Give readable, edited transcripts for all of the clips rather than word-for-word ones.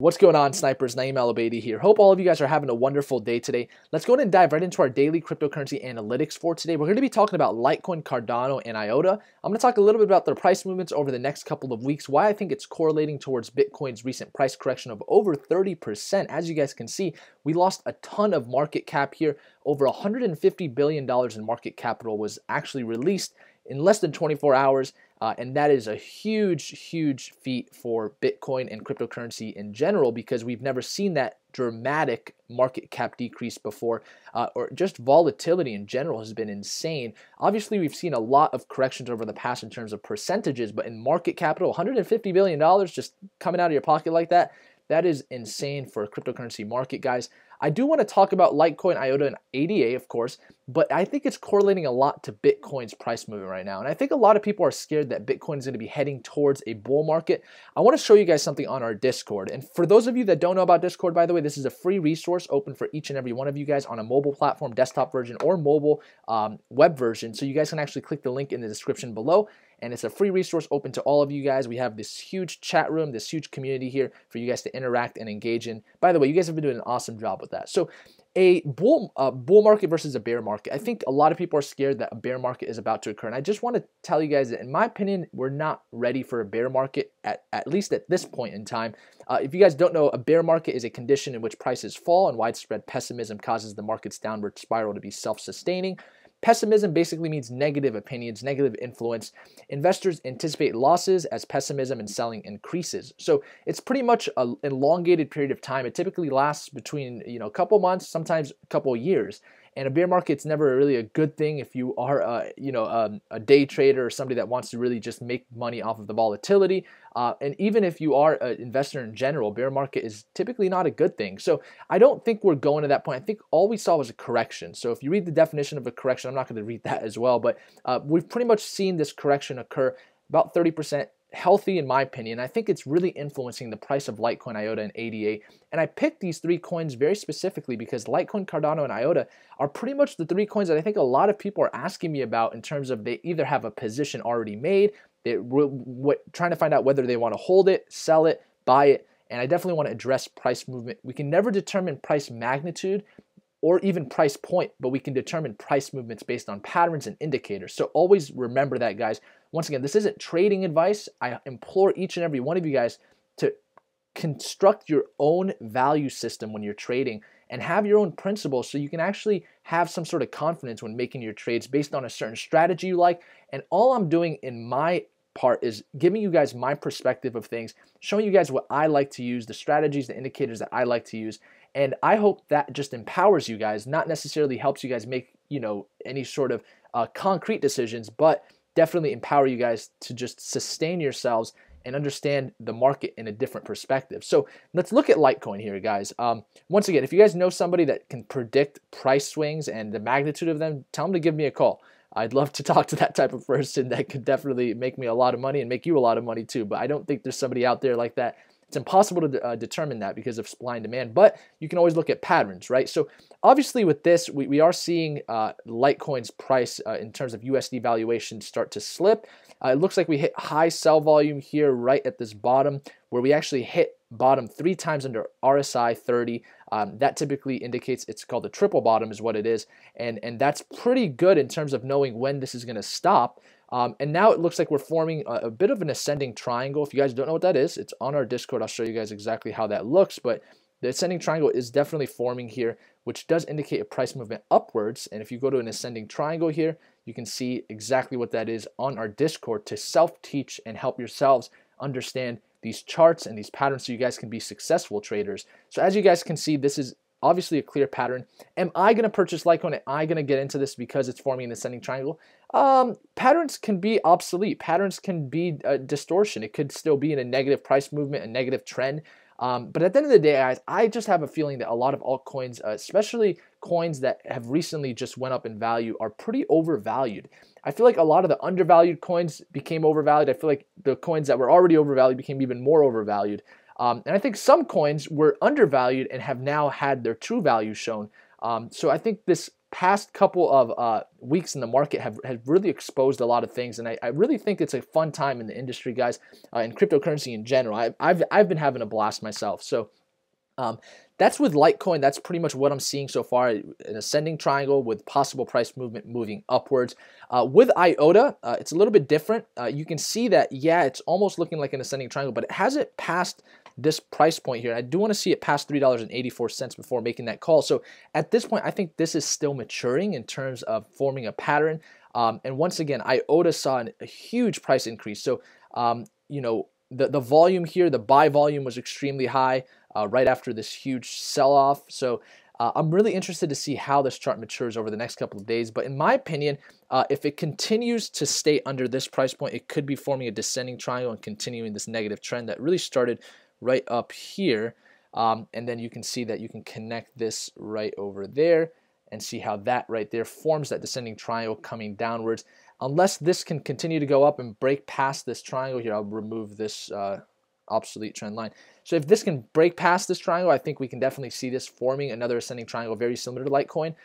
What's going on, snipers? Naeem Al-Abeidi here. Hope all of you guys are having a wonderful day today. Let's go ahead and dive right into our daily cryptocurrency analytics for today. We're going to be talking about Litecoin, Cardano, and Iota. I'm going to talk a little bit about their price movements over the next couple of weeks, why I think it's correlating towards Bitcoin's recent price correction of over 30%. As you guys can see, we lost a ton of market cap here. Over $150 billion in market capital was actually released in less than 24 hours. And that is a huge feat for Bitcoin and cryptocurrency in general, because we've never seen that dramatic market cap decrease before, or just volatility in general has been insane. Obviously, we've seen a lot of corrections over the past in terms of percentages, but in market capital, $150 billion just coming out of your pocket like that, that is insane for a cryptocurrency market, guys. I do want to talk about Litecoin, Iota, and ADA, of course, but I think it's correlating a lot to Bitcoin's price movement right now. And I think a lot of people are scared that Bitcoin is going to be heading towards a bull market. I want to show you guys something on our Discord. And for those of you that don't know about Discord, by the way, this is a free resource open for each and every one of you guys on a mobile platform, desktop version, or mobile web version. So you guys can actually click the link in the description below. And it's a free resource open to all of you guys. We have this huge chat room, this huge community here for you guys to interact and engage in. By the way, you guys have been doing an awesome job with that. So a bull market versus a bear market. I think a lot of people are scared that a bear market is about to occur. And I just want to tell you guys that, in my opinion, we're not ready for a bear market, at least at this point in time. If you guys don't know, a bear market is a condition in which prices fall and widespread pessimism causes the market's downward spiral to be self-sustaining. Pessimism basically means negative opinions, negative influence. Investors anticipate losses as pessimism and selling increases. So it's pretty much an elongated period of time. It typically lasts between a couple months, sometimes a couple years. And a bear market's never really a good thing if you are a day trader or somebody that wants to really just make money off of the volatility. And even if you are an investor in general, bear market is typically not a good thing. So I don't think we're going to that point. I think all we saw was a correction. So if you read the definition of a correction, I'm not going to read that as well, but we've pretty much seen this correction occur about 30%. Healthy, in my opinion. I think it's really influencing the price of Litecoin, Iota, and ADA. And I picked these three coins very specifically because Litecoin, Cardano, and Iota are pretty much the three coins that I think a lot of people are asking me about in terms of they either have a position already made, they're trying to find out whether they want to hold it, sell it, buy it, and I definitely want to address price movement. We can never determine price magnitude or even price point, but we can determine price movements based on patterns and indicators. So always remember that, guys. Once again, this isn't trading advice. I implore each and every one of you guys to construct your own value system when you're trading and have your own principles so you can actually have some sort of confidence when making your trades based on a certain strategy you like. And all I'm doing in my part is giving you guys my perspective of things, showing you guys what I like to use, the strategies, the indicators that I like to use. And I hope that just empowers you guys, not necessarily helps you guys make, any sort of concrete decisions, but definitely empower you guys to just sustain yourselves and understand the market in a different perspective. So let's look at Litecoin here, guys. Once again, if you guys know somebody that can predict price swings and the magnitude of them, tell them to give me a call. I'd love to talk to that type of person that could definitely make me a lot of money and make you a lot of money too. But I don't think there's somebody out there like that. It's impossible to determine that because of supply and demand, but you can always look at patterns, right? So obviously with this, we are seeing Litecoin's price in terms of USD valuation start to slip. It looks like we hit high sell volume here right at this bottom, where we actually hit bottom 3 times under RSI 30. That typically indicates it's called a triple bottom is what it is. And that's pretty good in terms of knowing when this is going to stop. And now it looks like we're forming a bit of an ascending triangle. If you guys don't know what that is, it's on our Discord. I'll show you guys exactly how that looks. But the ascending triangle is definitely forming here, which does indicate a price movement upwards. And if you go to an ascending triangle here, you can see exactly what that is on our Discord to self-teach and help yourselves understand these charts and these patterns so you guys can be successful traders. So as you guys can see, this is obviously a clear pattern. Am I going to purchase Litecoin? Am I going to get into this because it's forming an ascending triangle? Patterns can be obsolete. Patterns can be distortion. It could still be in a negative price movement, a negative trend. But at the end of the day, guys, I just have a feeling that a lot of altcoins, especially coins that have recently just went up in value, are pretty overvalued. I feel like a lot of the undervalued coins became overvalued. I feel like the coins that were already overvalued became even more overvalued. And I think some coins were undervalued and have now had their true value shown. So I think this past couple of weeks in the market have really exposed a lot of things, and I really think it's a fun time in the industry, guys, in cryptocurrency in general. I've been having a blast myself. So that's with Litecoin. That's pretty much what I'm seeing so far, an ascending triangle with possible price movement moving upwards. With Iota, it's a little bit different. You can see that, yeah, it's almost looking like an ascending triangle, but it hasn't passed this price point here. I do want to see it past $3.84 before making that call. So at this point, I think this is still maturing in terms of forming a pattern. And once again, Iota saw a huge price increase. So, you know, the volume here, the buy volume was extremely high right after this huge sell-off. So I'm really interested to see how this chart matures over the next couple of days. But in my opinion, if it continues to stay under this price point, it could be forming a descending triangle and continuing this negative trend that really started right up here. And then you can see that you can connect this right over there and see how that right there forms that descending triangle coming downwards. Unless this can continue to go up and break past this triangle here, I'll remove this obsolete trend line. So if this can break past this triangle, I think we can definitely see this forming another ascending triangle very similar to Litecoin.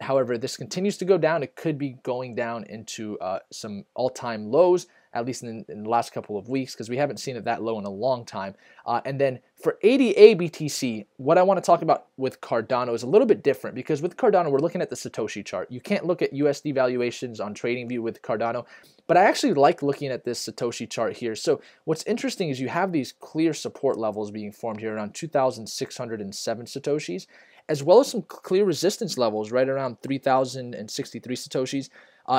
However, this continues to go down. It could be going down into some all-time lows, at least in the last couple of weeks, because we haven't seen it that low in a long time. And then for ADA BTC, what I want to talk about with Cardano is a little bit different, because with Cardano, we're looking at the Satoshi chart. You can't look at USD valuations on TradingView with Cardano, but I actually like looking at this Satoshi chart here. So what's interesting is you have these clear support levels being formed here around 2,607 Satoshis, as well as some clear resistance levels right around 3,063 Satoshis.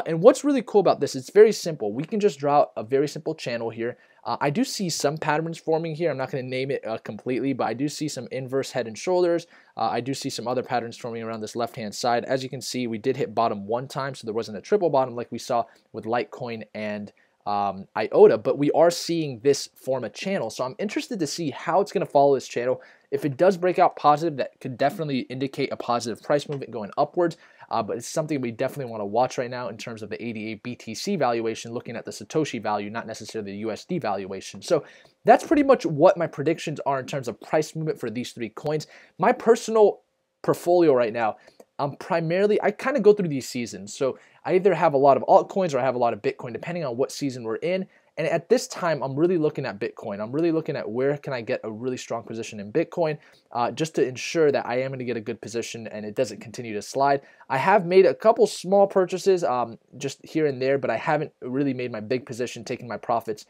And what's really cool about this, it's very simple. We can just draw a very simple channel here. I do see some patterns forming here. I'm not going to name it completely, but I do see some inverse head and shoulders. I do see some other patterns forming around this left-hand side. As you can see, we did hit bottom one time, so there wasn't a triple bottom like we saw with Litecoin and Iota, but we are seeing this form a channel. So I'm interested to see how it's going to follow this channel. If it does break out positive, that could definitely indicate a positive price movement going upwards. But it's something we definitely want to watch right now in terms of the ADA BTC valuation, looking at the Satoshi value, not necessarily the USD valuation. So that's pretty much what my predictions are in terms of price movement for these three coins. My personal portfolio right now, I kind of go through these seasons. So I either have a lot of altcoins or I have a lot of Bitcoin, depending on what season we're in. And at this time, I'm really looking at Bitcoin. I'm really looking at where can I get a really strong position in Bitcoin, just to ensure that I am going to get a good position and it doesn't continue to slide. I have made a couple small purchases just here and there, but I haven't really made my big position, taking my profits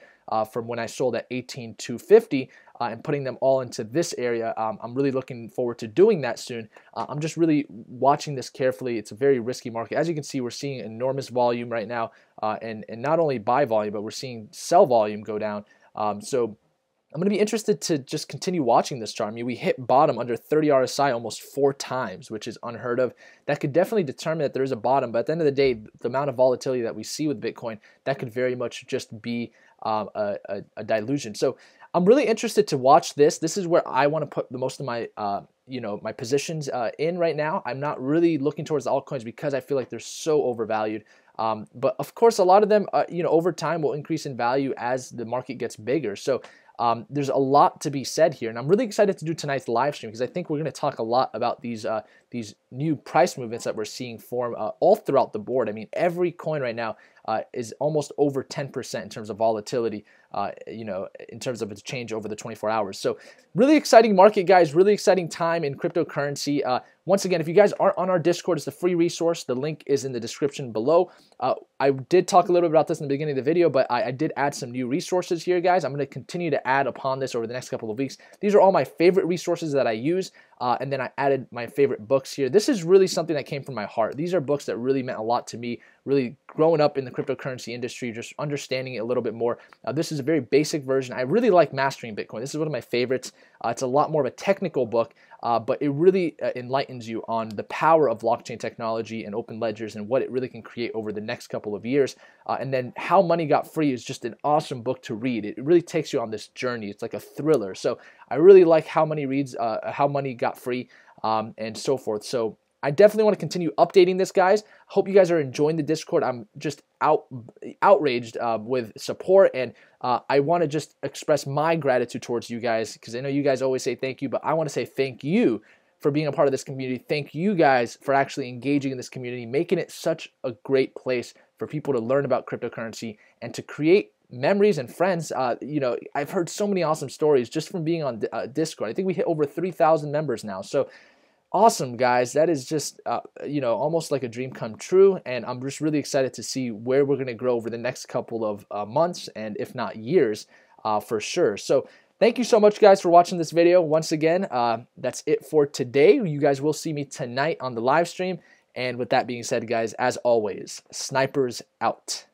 from when I sold at 18,250 and putting them all into this area. I'm really looking forward to doing that soon. I'm just really watching this carefully. It's a very risky market. As you can see, we're seeing enormous volume right now, and not only buy volume, but we're seeing sell volume go down. So I'm going to be interested to just continue watching this chart. I mean, we hit bottom under 30 RSI almost 4 times, which is unheard of. That could definitely determine that there is a bottom, but at the end of the day, the amount of volatility that we see with Bitcoin, that could very much just be a delusion. So I'm really interested to watch this. This is where I want to put the most of my my positions in right now. I'm not really looking towards the altcoins because I feel like they're so overvalued. But of course, a lot of them, over time will increase in value as the market gets bigger. So there's a lot to be said here, and I'm really excited to do tonight's live stream because I think we're going to talk a lot about these new price movements that we're seeing form all throughout the board. I mean, every coin right now is almost over 10% in terms of volatility, in terms of its change over the 24 hours. So really exciting market, guys, really exciting time in cryptocurrency. Once again, if you guys aren't on our Discord, it's a free resource. The link is in the description below. I did talk a little bit about this in the beginning of the video, but I did add some new resources here, guys. I'm going to continue to add upon this over the next couple of weeks. These are all my favorite resources that I use, and then I added my favorite books here. This is really something that came from my heart. These are books that really meant a lot to me, really growing up in the cryptocurrency industry, just understanding it a little bit more. This is a very basic version. I really like Mastering Bitcoin. This is one of my favorites. It's a lot more of a technical book, but it really enlightens you on the power of blockchain technology and open ledgers and what it really can create over the next couple of years. And then How Money Got Free is just an awesome book to read. It really takes you on this journey. It's like a thriller. So I really like How Money Got Free, and so forth. So I definitely want to continue updating this, guys. Hope you guys are enjoying the Discord. I'm just outraged with support, and I want to just express my gratitude towards you guys, because I know you guys always say thank you, but I want to say thank you for being a part of this community. Thank you guys for actually engaging in this community, making it such a great place for people to learn about cryptocurrency and to create memories and friends. You know, I've heard so many awesome stories just from being on Discord. I think we hit over 3,000 members now. So awesome, guys. That is just, you know, almost like a dream come true. And I'm just really excited to see where we're going to grow over the next couple of months and if not years for sure. So thank you so much, guys, for watching this video. Once again, that's it for today. You guys will see me tonight on the live stream. And with that being said, guys, as always, snipers out.